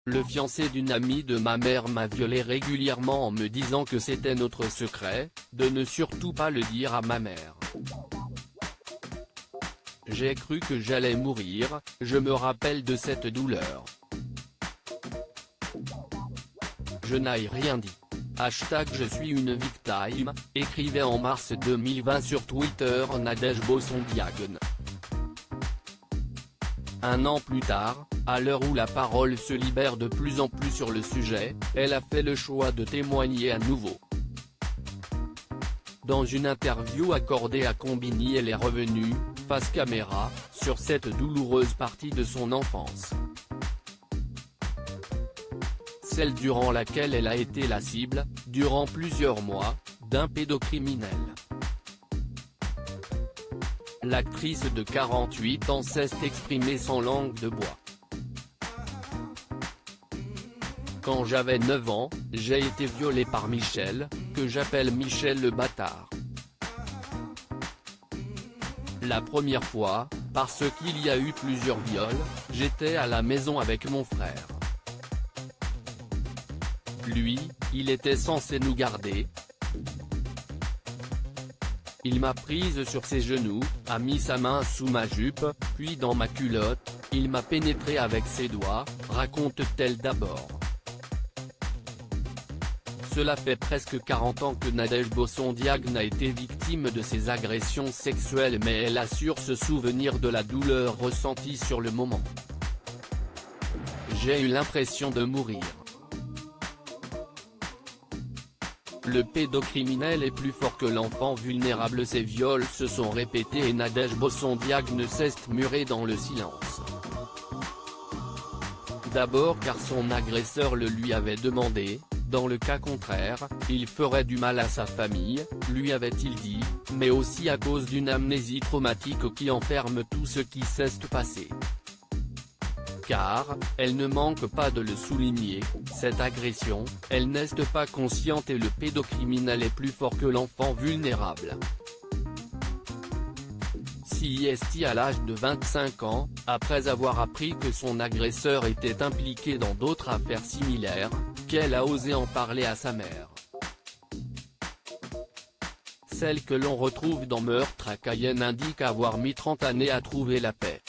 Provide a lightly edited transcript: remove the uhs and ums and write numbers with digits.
Le fiancé d'une amie de ma mère m'a violé régulièrement en me disant que c'était notre secret, de ne surtout pas le dire à ma mère. J'ai cru que j'allais mourir, je me rappelle de cette douleur. Je n'ai rien dit. #je suis une victime, écrivait en mars 2020 sur Twitter Nadège Bossondiagne. Un an plus tard, à l'heure où la parole se libère de plus en plus sur le sujet, elle a fait le choix de témoigner à nouveau. Dans une interview accordée à Combini, elle est revenue, face caméra, sur cette douloureuse partie de son enfance. Celle durant laquelle elle a été la cible, durant plusieurs mois, d'un pédocriminel. L'actrice de 48 ans s'est exprimée sans langue de bois. Quand j'avais 9 ans, j'ai été violée par Michel, que j'appelle Michel le bâtard. La première fois, parce qu'il y a eu plusieurs viols, j'étais à la maison avec mon frère. Lui, il était censé nous garder. Il m'a prise sur ses genoux, a mis sa main sous ma jupe, puis dans ma culotte, il m'a pénétré avec ses doigts, raconte-t-elle d'abord. Cela fait presque 40 ans que Nadège Bossondiagne a été victime de ces agressions sexuelles, mais elle assure se souvenir de la douleur ressentie sur le moment. J'ai eu l'impression de mourir. Le pédocriminel est plus fort que l'enfant vulnérable. Ces viols se sont répétés et Nadège Bossondiagne ne cesse murée dans le silence. D'abord car son agresseur le lui avait demandé, dans le cas contraire, il ferait du mal à sa famille, lui avait-il dit, mais aussi à cause d'une amnésie traumatique qui enferme tout ce qui s'est passé. Car, elle ne manque pas de le souligner, cette agression, elle n'est pas consciente et le pédocriminel est plus fort que l'enfant vulnérable. Si est à l'âge de 25 ans, après avoir appris que son agresseur était impliqué dans d'autres affaires similaires, qu'elle a osé en parler à sa mère. Celle que l'on retrouve dans Meurtre à Cayenne indique avoir mis 30 années à trouver la paix.